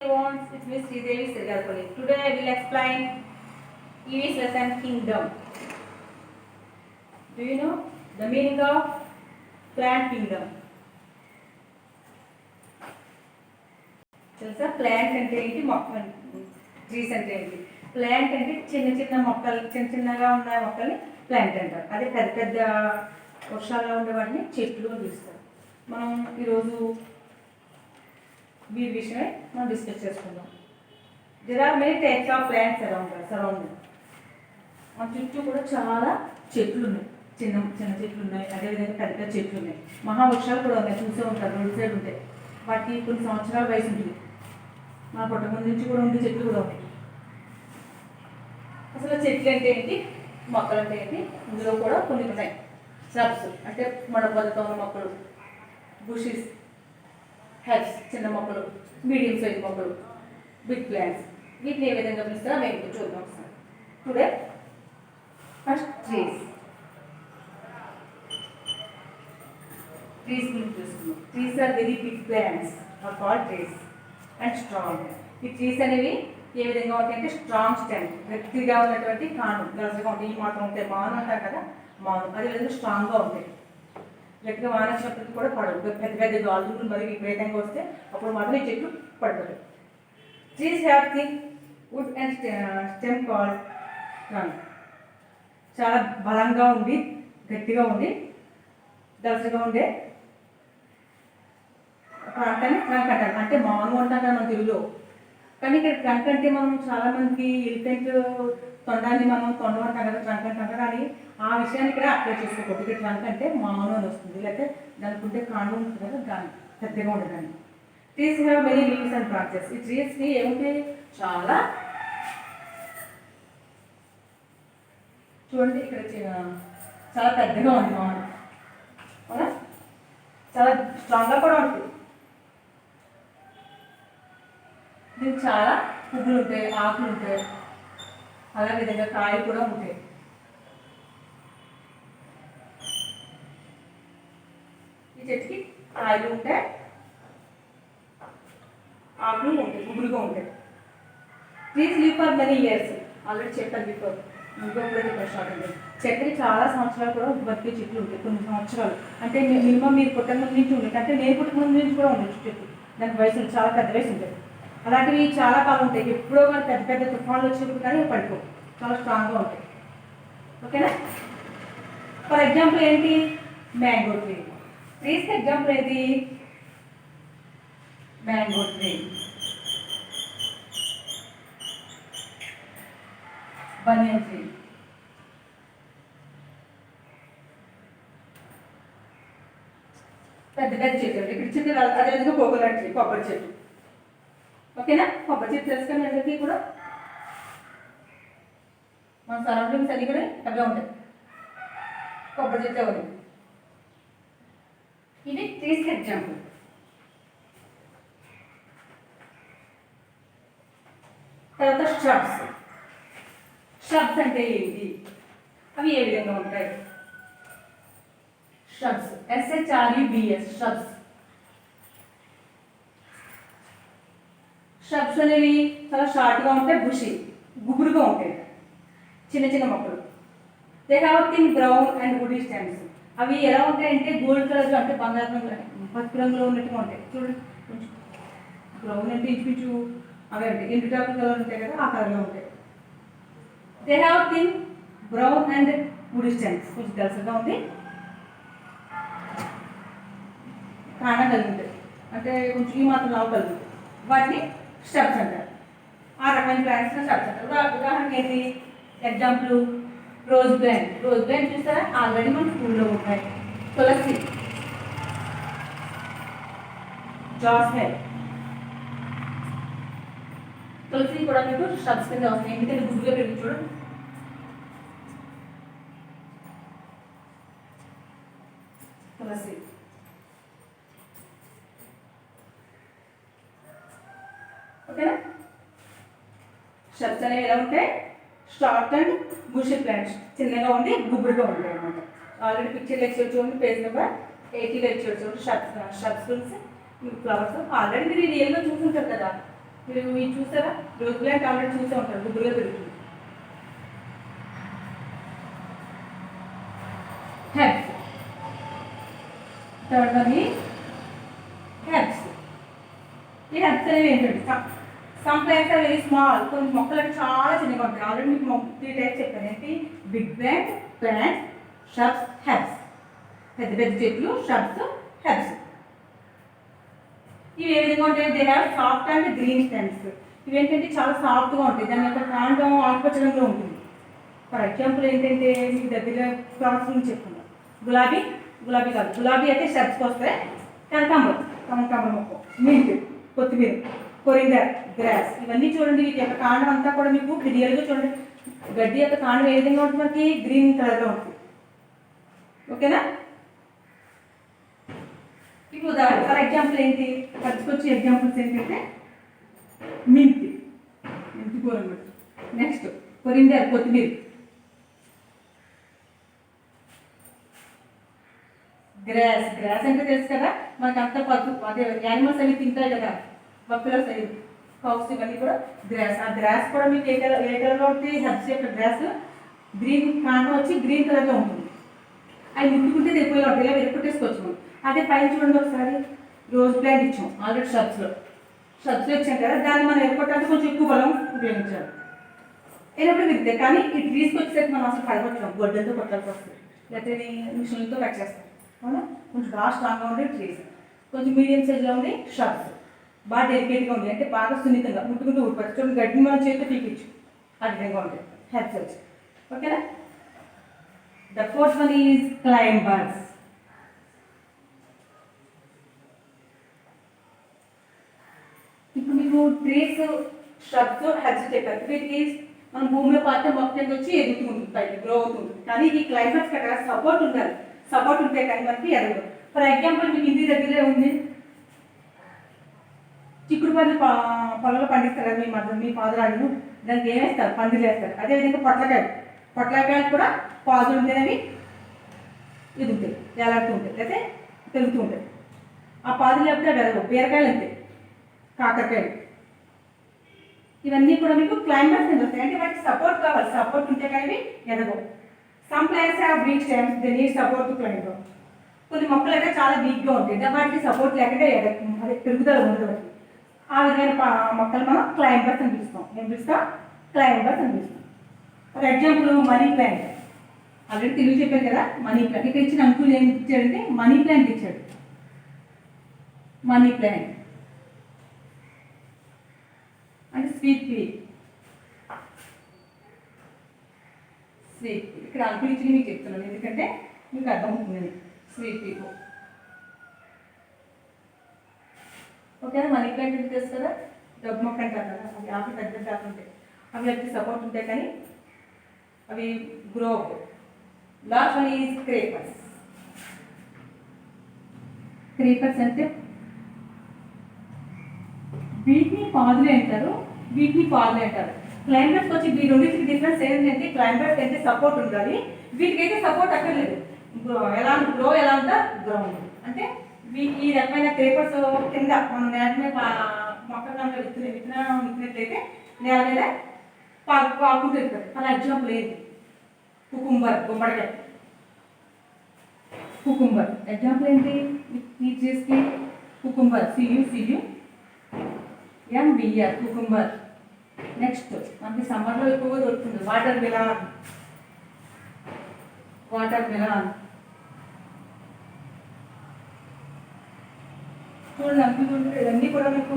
It's Miss Sridevi Srigalpalli. Today I will explain EV's lesson kingdom. Do you know the meaning of plant kingdom? తెలుసా plant అంటే ఏంటి మొక్క trees అంటే ఏంటి plant అంటే చిన్న చిన్న మొక్కలు చిన్నగా ఉన్న మొక్కల్ని ప్లాంట్ అంటారు అదే పెద్ద పెద్ద వర్షాల్లో ఉండే వాటిని చెట్లు అని పిలుస్తారు మనం ఈరోజు వీటి విషయమే మనం డిస్కస్ చేసుకుందాం there are many types of plants surrounding మన చుట్టూ కూడా చాలా చెట్లు ఉన్నాయి చిన్న చిన్న చెట్లు ఉన్నాయి అదేవిధంగా పెద్ద పెద్ద చెట్లు ఉన్నాయి మహావృక్షాలు కూడా ఉన్నాయి చూసే ఉంటారు రోడ్ సైడ్ ఉంటాయి వాటికి కొన్ని సంవత్సరాల వయసు ఉంటుంది మా పుట్ట ముందు నుంచి కూడా ఉండే చెట్లు కూడా ఉన్నాయి అసలు చెట్లు అంటే ఏంటి మొక్కలు అంటే ఏంటి ఇందులో కూడా కొన్ని ఉన్నాయి సబ్స్ అంటే మొడపొదతో ఉన్న మొక్కలు బుషెస్ హెర్బ్స్ చిన్న మొక్కలు మీడియం సైజ్ మొక్కలు బిగ్ ప్లాంట్స్ వీటిని ఏ విధంగా పిలుస్తారో మేము చూద్దాం ఒకసారి టుడే ఫస్ట్ ట్రీస్ గురించి చూస్తున్నాం trees are very big plants are called trees and strong ఈ ట్రీస్ అనేవి ఏ విధంగా ఉంటాయంటే స్ట్రాంగ్ స్టెమ్ గట్టిగా ఉన్నటువంటి కాండం గలసగా ఉంటాయి ఈ మాత్రం ఉంటాయి మాను అంటారు కదా మాను అదేవిధంగా స్ట్రాంగ్గా ఉంటాయి గట్టిగా వాన వచ్చినప్పటికీ కూడా పడవు పెద్ద పెద్ద గాజులు మరి విపరీతంగా వస్తే అప్పుడు మాత్రం ఈ చెట్లు పడతాయి trees have thick wood and stem called trunk చాలా బలంగా ఉండి గట్టిగా ఉండి దలసగా ఉండే ప్రాంతాన్ని ట్రంక్ అంటారు అంటే మాను అంటాం కదా మన తెలుగులో కానీ ఇక్కడ ట్రంక్ అంటే మనం చాలామందికి ఎలిఫెంట్ తొండాన్ని మనం తొండం అంటాం కదా ట్రంక్ అంటాం కదా కానీ ఆ విషయాన్ని ఇక్కడ అప్లై చేసుకోకూడదు ఇక్కడ ట్రంక్ అంటే మాను అని వస్తుంది లేకపోతే దానికి ఉంటే కాండం ఉంటుంది కదా దాని పెద్దగా ఉంటుంది దాన్ని trees have many leaves and branches ఈ ట్రీస్కి ఏముంటాయి చాలా చూడండి ఇక్కడ చాలా పెద్దగా ఉంది మాను అవునా చాలా స్ట్రాంగ్గా కూడా ఉంటుంది దీనికి చాలా పువ్వులు ఉంటాయి ఆకులు ఉంటాయి అదే విధంగా కాయలు కూడా ఉంటాయి ఈ చెట్టుకి కాయలు ఉంటాయి ఆకులు ఉంటాయి పువ్వులుగా ఉంటాయి trees live for many years already చెప్పాను బిఫోర్ ఇంకొకటి స్టార్ట్ అంటే చెట్టుకి చాలా సంవత్సరాలు కూడా బతికే చెట్లు ఉంటాయి కొన్ని సంవత్సరాలు అంటే మినిమం మీరు పుట్టక ముందు నుంచి ఉండేది అంటే నేను పుట్టక ముందు నుంచి కూడా ఉండొచ్చు చెట్టు దానికి వయసు చాలా పెద్ద వయసు ఉంటుంది అలాంటివి చాలా కాలం ఉంటాయి ఎప్పుడో కానీ పెద్ద పెద్ద తుఫాన్లు వచ్చినప్పుడు కానీ పడిపో చాలా స్ట్రాంగ్గా ఉంటాయి ఓకేనా ఫర్ ఎగ్జాంపుల్ ఏంటి మ్యాంగో ట్రీ ట్రీస్కి ఎగ్జాంపుల్ ఏంటి మ్యాంగో ట్రీ బనియన్ ట్రీ పెద్ద పెద్ద చెట్లు ఇక్కడ చిన్న అదేవిధంగా కోకోనట్ ట్రీ కొబ్బరి చెట్టు ఓకేనా కొబ్బరి చెట్టు తెలుసుకొని అందరికీ కూడా మన సరౌండింగ్స్ అన్నీ కూడా అవే ఉంటాయి కొబ్బరి చెట్టు ఉంది ఇది ట్రీస్కి ఎగ్జాంపుల్ తర్వాత షబ్స్ అంటే ఏంటి అవి ఏ విధంగా ఉంటాయి షబ్స్ SHRUBS షబ్స్ అనేవి చాలా షార్ట్గా ఉంటాయి బుషి గుబురుగా ఉంటాయి చిన్న చిన్న మొక్కలు they have thin brown and woody stems అవి ఎలా ఉంటాయంటే గోల్డ్ కలర్లో అంటే బంగారు రంగు పసుపు రంగులో ఉన్నట్టుగా ఉంటాయి చూడండి కొంచెం బ్రౌన్ అంటే ఇంచుమించు అవే ఉంటాయి ఎండుటాకు కలర్ ఉంటాయి కదా ఆ కలర్లో ఉంటాయి they have thin brown and woody stems కొంచెం దలసగా ఉంది కాండం కలిగి ఉంటాయి అంటే కొంచెం ఈ మాత్రం లావు కలిగి ఉంటాయి వాటిని స్టెప్స్ అంటారు ఆ రకమైన ప్లాంట్స్ని స్టెప్స్ అంటారు ఉదాహరణకి ఏంటి ఎగ్జాంపుల్ రోజ్ ప్లాంట్ చూస్తారా ఆల్రెడీ మన స్కూల్లో ఉంటాయి తులసి జాస్మిన్ తులసి కూడా మీకు స్టెప్స్ కింద వస్తాయి ఎందుకంటే గుడ్డుగా పెరిగి చూడండి తులసి ఓకేనా షబ్స్ అనేవి ఎలా ఉంటాయి షార్ట్ అండ్ బుషీ ప్లాంట్స్ చిన్నగా ఉండి గుబురుగా ఉంటాయి అన్నమాట ఆల్రెడీ పిక్చర్ లెక్చర్ చూడండి పేజ్ నెంబర్ 80 లెక్చర్ చూడండి షబ్స్ గురించి ఫ్లవర్స్ ఆల్రెడీ మీరు రియల్గా చూసుంటారు కదా మీరు ఇవి చూసారా? రోజ్ ప్లాంట్ ఆల్రెడీ చూసే ఉంటారు, గుబురుగా పెరుగుతుంది. హెర్బ్స్. థర్డ్ వన్ ఈ హెర్బ్స్. ఈ హెర్బ్స్ అనేవి ఏంటంటే some plants are very small. కొన్ని మొక్కలు అంటే చాలా చిన్నగా ఉంటాయి. ఆల్రెడీ మీకు 3 టైప్స్ చెప్పాను. ఏంటి? Big plant, plants, shrubs, herbs. పెద్ద పెద్ద చెట్లు, షబ్స్, హెర్బ్స్. ఇవి ఏ విధంగా ఉంటాయి? They have soft and green stems. ఇవి ఏంటంటే చాలా సాఫ్ట్గా ఉంటాయి. దాని యొక్క కాండం ఆకుపచ్చ రంగులో ఉంటుంది. ఫర్ ఎగ్జాంపుల్ ఏంటంటే మీకు దగ్గర ఫ్లవర్స్ గురించి చెప్పుకుందాం. గులాబీ కాదు, గులాబీ అయితే షబ్స్కి వస్తాయి. కనకాంబరం మొక్క, మింట్, కొత్తిమీర, కొరిండర్, గ్రాస్. ఇవన్నీ చూడండి, వీటి యొక్క కాండం అంతా కూడా మీకు క్లియర్గా చూడండి. గడ్డి యొక్క కాండం ఏ విధంగా ఉంటుంది? మనకి గ్రీన్ కలర్లో ఉంటుంది. ఓకేనా? ఇప్పుడు ఉదాహరణ ఫర్ ఎగ్జాంపుల్ ఏంటి? వచ్చి ఎగ్జాంపుల్స్ ఏంటంటే మెంతి కూర అనమాట. నెక్స్ట్ కొరిండర్, కొత్తిమీర, గ్రాస్ అంటే తెలుసు కదా మనకు. అంత అదే యానిమల్స్ అవి తింటాయి కదా, బఫెలోస్ అవి, కౌస్, ఇవన్నీ కూడా గ్రాస్. ఆ గ్రాస్ కూడా మీకు ఏ కలర్లో ఉంటుంది? హెర్బ్స్ యొక్క గ్రాస్ గ్రీన్ కాండం వచ్చి గ్రీన్ కలర్లో ఉంటుంది. అవి ముట్టుకుంటే తెగిపోయి ఉంటాయి, ఇలా వెరుపుట్టేసుకోవచ్చు మనం. అదే పైన చూడండి ఒకసారి, రోజ్ ప్లాంట్ ఇచ్చాం ఆల్రెడీ షబ్స్లో ఇచ్చాం కదా, దాన్ని మనం ఎరుపట్టడానికి కొంచెం ఎక్కువ బలం ఉపయోగించాలి. అయినప్పుడు విద్య కానీ ఈ ట్రీస్కి వచ్చేసరికి మనం అసలు పడగొట్టాం, గొడ్డలతో కొట్టాల్సి వస్తుంది, లేకపోతే మిషన్లతో కట్ చేస్తాం. అవునా? కొంచెం బాగా స్ట్రాంగ్గా ఉండే ట్రీస్, కొంచెం మీడియం సైజ్లో ఉండే షబ్స్, బాగా డెలికేట్గా ఉంది అంటే బాగా సున్నితంగా ముట్టుకుంటూ ఊడిపోతుంది. చూడండి, గడ్డిని మనం చేతితో పీకిచ్చు, ఆ విధంగా ఉంటాయి హెల్ప్స్ వచ్చి. ఓకేనా? The fourth one is climbers. ఇప్పుడు మీకు ట్రీస్, షబ్స్, హెర్బ్స్ చెప్పారు. వీటికి మనం భూమిలో పాత్ర మొత్తం వచ్చి ఎదుగుతుంది, పైకి గ్రో అవుతుంది. కానీ ఈ క్లైంబర్స్ కదా సపోర్ట్ ఉండాలి. సపోర్ట్ ఉంటే కానీ మనకి ఎదగదు. ఫర్ ఎగ్జాంపుల్ మీకు ఇంటి దగ్గరే ఉంది, చిక్కుడు పండ్లు పొలంలో పండిస్తారు కదా మీ ఫాదరాళ్ళు, దానికి ఏమేస్తారు? పందిలు వేస్తారు. అదేవిధంగా పొట్లకాయలు కూడా పాదులు ఉంటేనవి ఎదుగుతాయి, ఎలాడుతూ ఉంటాయి, లేకపోతే పెరుగుతూ ఉంటాయి. ఆ పాదులు లేకపోతే అవి ఎదగవు. బీరకాయలు అంతే, కాకరకాయలు, ఇవన్నీ కూడా మీకు క్లైంబర్స్ నుంచి వస్తాయి. అంటే వాటికి సపోర్ట్ కావాలి. సపోర్ట్ ఉంటే కానీ ఎదగవు. Some plants have weak stems, they need support to climb. కొన్ని మొక్కలు అయితే చాలా వీక్గా ఉంటాయి, వాటికి సపోర్ట్ లేకుండా అదే పెరుగుదల ఉండదు వాటికి. ఆ విధమైన మొక్కలు మనం క్లైంబర్స్ అని పిలుస్తాం. ఏం పిలుస్తాం? క్లైంబర్స్ అని పిలుస్తాం. For example money plant, already Telugu చెప్పాను కదా. మనీ ప్లాంట్ ఇక్కడ ఇచ్చిన అంకుల్ ఏం ఇచ్చాడంటే మనీ ప్లాంట్ ఇచ్చాడు. మనీ ప్లాంట్ అంటే స్వీట్ పీ. ఇక్కడ అంకుల్ ఇచ్చి మీకు చెప్తున్నాను ఎందుకంటే మీకు అర్థమవుతుంది. Sweet P. ఓకేనా? మనీ ప్లాంట్ అంటే తెలుసు కదా, డబ్బు మొక్క అంటారు కదా, అవి ఆకులు పెద్ద ఆకులు ఉంటాయి. అవి వాటికి సపోర్ట్ ఉంటాయి కానీ అవి గ్రో అవుతాయి. Last one is creepers. Creepers అంటే వీటిని పాదులు అంటారు. క్లైంబర్స్ వచ్చి ఈ రెండింటికి డిఫరెన్స్ ఏంటంటే క్లైంబర్స్ అంటే సపోర్ట్ ఉండాలి, వీటికైతే సపోర్ట్ అక్కర్లేదు. గ్రో ఎలా ఉందా? గ్రౌండ్ అంటే ఈ రకమైన క్రేపర్స్ కింద మనం నేల మీద మొక్క కనుక విత్తినట్లయితే నేల మీద పాకుంటూ వెళ్తారు. ఫర్ ఎగ్జాంపుల్ ఏంటి? గుమ్మడికాయ. కుకుంబర్ ఎగ్జాంపుల్ ఏంటి? ఈ చేసి కుకుంబర్, CUMBR కుకుంబర్. నెక్స్ట్ మనకి సమ్మర్లో ఎక్కువగా దొరుకుతుంది వాటర్ మిలాన్. చూడండి, ఇవన్నీ కూడా మీకు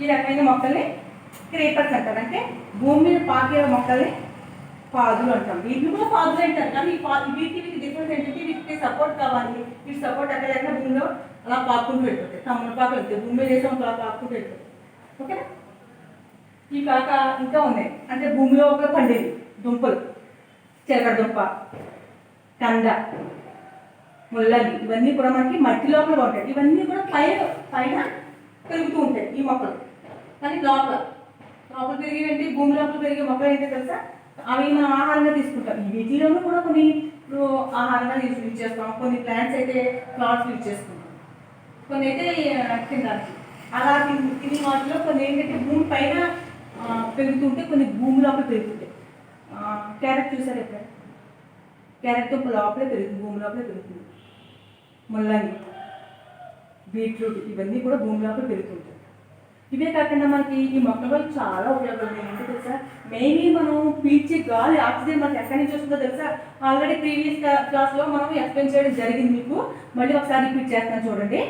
ఈ రకమైన మొక్కల్ని క్రేపర్స్ అంటారు. అంటే భూమి మీద పాకే మొక్కల్ని పాదులు అంటాం. వీటిని కూడా పాదులు అంటారు. కానీ వీటికి డిఫరెన్స్ ఏంటంటే వీటికి సపోర్ట్ కావాలి. వీటి సపోర్ట్ అక్కడ లేకుండా భూమిలో అలా పాకుంటూ వెళ్ళిపోతాయి. తమలపాకు వెళ్తాయి, భూమి మీద వేసాం అలా పాకుంటూ వెళ్ళిపోతాయి. ఓకేనా? ఈ కాక ఇంకా ఉన్నాయి, అంటే భూమిలో ఒక పండేది దుంపలు, చిలకడ దుంప, కంద, ముల్లంగి, ఇవన్నీ కూడా మనకి మట్టి లోపల ఉంటాయి. ఇవన్నీ కూడా పైన పెరుగుతూ ఉంటాయి ఈ మొక్కలు. కానీ లోపల పెరిగేవి భూమి లోపల పెరిగే మొక్కలు ఏంటో తెలుసా? అవి మనం ఆహారంగా తీసుకుంటాం. వీటిలోనూ కూడా కొన్ని ఆహారంగా యూజ్ చేస్తాం. కొన్ని ప్లాంట్స్ అయితే ఫ్లవర్స్ యూజ్ చేసుకుంటాం, కొన్ని అయితే కింద అలా తిని వాటిలో కొన్ని ఏంటంటే భూమి పైన పెరుగుతుంటే కొన్ని భూమి లోపల పెరుగుతుంటాయి. క్యారెట్ చూసారు ఎప్పుడైనా? క్యారెట్ లోపలే పెరుగుతుంది, భూమి లోపలే పెరుగుతుంది. ముల్లంగి, బీట్రూట్ ఇవన్నీ కూడా భూమి లోపల పెరుగుతుంటాయి. ఇవే కాకుండా మనకి ఈ మొక్కల వల్ల చాలా ఉపయోగాలు ఉన్నాయి. ఏంటో తెలుసా? మెయిన్లీ మనం పీల్చే గాలి ఆక్సిజన్ మనకి ఎక్కడి నుంచి వస్తుందో తెలుసా? ఆల్రెడీ ప్రీవియస్ క్లాస్లో మనం ఎక్స్ప్లెయిన్ చేయడం జరిగింది మీకు. మళ్ళీ ఒకసారి రిపీట్ చేస్తాను చూడండి.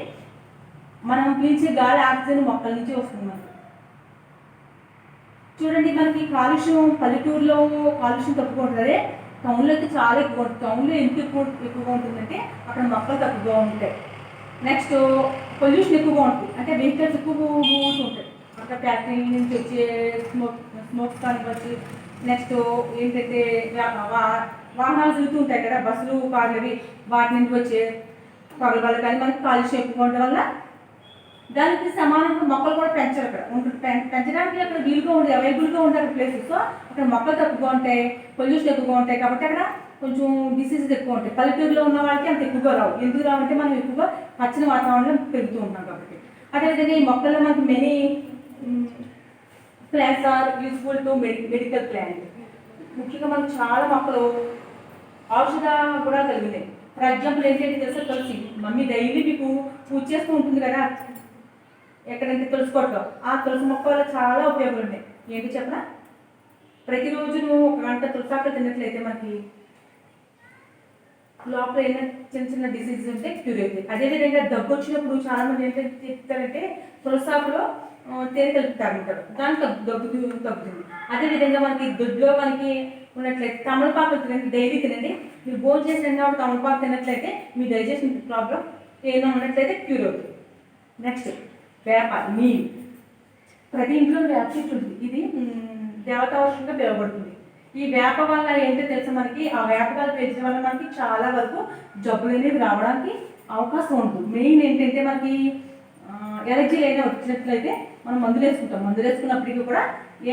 మనం పీల్చే గాలి ఆక్సిజన్ మొక్కల నుంచి వస్తుంది మనకి. చూడండి, మనకి కాలుష్యం పల్లెటూరులో కాలుష్యం తక్కువ ఉంటుంది, టౌన్లో అయితే చాలా ఎక్కువ ఉంటుంది. టౌన్లో ఎందుకు ఎక్కువగా ఉంటుందంటే అక్కడ మొక్కలు తక్కువగా ఉంటాయి. నెక్స్ట్ పొల్యూషన్ ఎక్కువగా ఉంటుంది, అంటే వెహికల్స్ ఎక్కువ ఉంటాయి అక్కడ, ఫ్యాక్టరీ నుంచి వచ్చే స్మోక్స్ కానివ్వచ్చు. నెక్స్ట్ ఏంటంటే వాహనాలు తిరుగుతూ ఉంటాయి కదా, బస్సులు కార్లు అవి, వాటి నుంచి వచ్చే పొగల వల్ల కానీ మనకి కాలుష్యం ఎక్కువ ఉండడం వల్ల దానికి సమానంగా మొక్కలు కూడా పెంచాలి. అక్కడ ఉంటుంది, పెంచడానికి అక్కడ వీలుగా ఉండే అవైలబుల్గా ఉండే అక్కడ ప్లేసెస్. సో అక్కడ మొక్కలు తక్కువగా ఉంటాయి, పొల్యూషన్ ఎక్కువగా ఉంటాయి, కాబట్టి అక్కడ కొంచెం డిసీజెస్ ఎక్కువ ఉంటాయి. పల్లెటూరులో ఉన్న వాళ్ళకి అంత ఎక్కువగా రావు. ఎందుకు రావంటే మనం ఎక్కువగా పచ్చని వాతావరణంలో పెరుగుతూ ఉంటాం కాబట్టి. అదేవిధంగా ఈ మొక్కల్లో మనకి many plants are useful to medical plant. ముఖ్యంగా మనకు చాలా మొక్కలు ఔషధ కూడా కలిగినాయి. ఫర్ ఎగ్జాంపుల్ ఏంటంటే తెలుసా? తులసి. మమ్మీ డైలీ మీకు పూజ చేస్తూ ఉంటుంది కదా, ఎక్కడంటే తులసి కొట్టలో. ఆ తులసి మొక్క వల్ల చాలా ఉపయోగాలు ఉన్నాయి. ఏంటి చెప్పనా? ప్రతిరోజు నువ్వు 1 గంట తులసాకులు తిన్నట్లయితే మనకి లోపల ఏమైనా చిన్న చిన్న డిసీజెస్ ఉంటే క్యూర్ అవుతాయి. అదేవిధంగా దగ్గు వచ్చినప్పుడు చాలా మంది ఏంటంటే చెప్తారంటే తులసాకులో తేనె కలుపుతారంటారు, దానికి తగ్గుతుంది. అదేవిధంగా మనకి దొడ్లో మనకి ఉన్నట్లయితే తమలపాకు తినండి, డైలీ తినండి. మీరు భోజనం చేసిన తమలపాకు తిన్నట్లయితే మీ డైజెషన్ ప్రాబ్లం ఏమైనా ఉన్నట్లయితే క్యూర్ అవుతుంది. నెక్స్ట్ వేప నీరు. ప్రతి ఇంట్లో వేప చెట్టు ఉంటుంది, ఇది దేవతావశంగా పిలువబడుతుంది. ఈ వేప వల్ల ఏంటో తెలుసా? మనకి ఆ వేపకాలు పెంచడం వల్ల మనకి చాలా వరకు జబ్బులు అనేవి రావడానికి అవకాశం ఉంటుంది. మెయిన్ ఏంటంటే మనకి ఎలర్జీలు అయినా వచ్చినట్లయితే మనం మందులు వేసుకుంటాం. మందులు వేసుకున్నప్పటికీ కూడా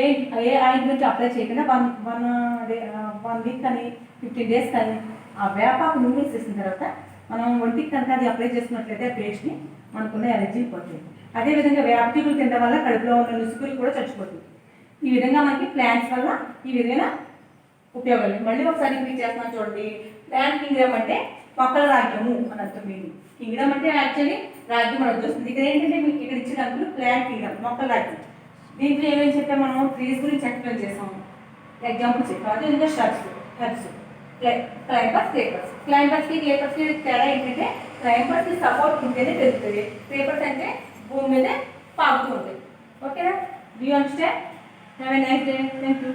ఏ ఆయింట్మెంట్ అప్లై చేయకుండా 1 వీక్ కానీ 15 డేస్ కానీ ఆ వేపాకు నూనె వేసేసిన తర్వాత మనం ఒంటికి కనుక అది అప్లై చేసుకున్నట్లయితే ఆ పేస్ట్ని మనకున్న ఎలర్జీలు పోతుంది. అదేవిధంగా వేప తీగులు తినడం వల్ల కడుపులో ఉన్న నుసుగులు కూడా చచ్చిపోతుంది. ఈ విధంగా మనకి ప్లాంట్స్ వల్ల ఈ విధంగా ఉపయోగాలు. మళ్ళీ ఒకసారి రిపీట్ చేస్తున్నాను చూడండి. ప్లాంట్ కింగ్డమ్ అంటే మొక్కల రాజ్యము అని అర్థం. మీనింగ్ కింగ్డమ్ అంటే యాక్చువల్లీ రాజ్యం అని వస్తుంది. ఇక్కడ ఏంటంటే మీకు ఇక్కడ ఇచ్చిన అంకులు ప్లాంట్ కింగ్డమ్, మొక్కల రాజ్యం. దీంట్లో ఏమేమి చెప్పాము? మనం ట్రీస్ గురించి ఎక్స్ప్లెయిన్ చేసాము, ఎగ్జాంపుల్ చెప్పాము. అదేవిధంగా హెర్బ్స్, క్లైంబర్స్, క్రేపర్స్. క్లైంబర్స్కి క్రేపర్స్కి తేడా ఏంటంటే క్లైంబర్స్కి సపోర్ట్ ఉంటేనే పెరుగుతుంది, క్రేపర్స్ అంటే భూమి మీదే పాకుతూ ఉంటాయి. ఓకేనా? Do you understand? Have a nice day. Thank you.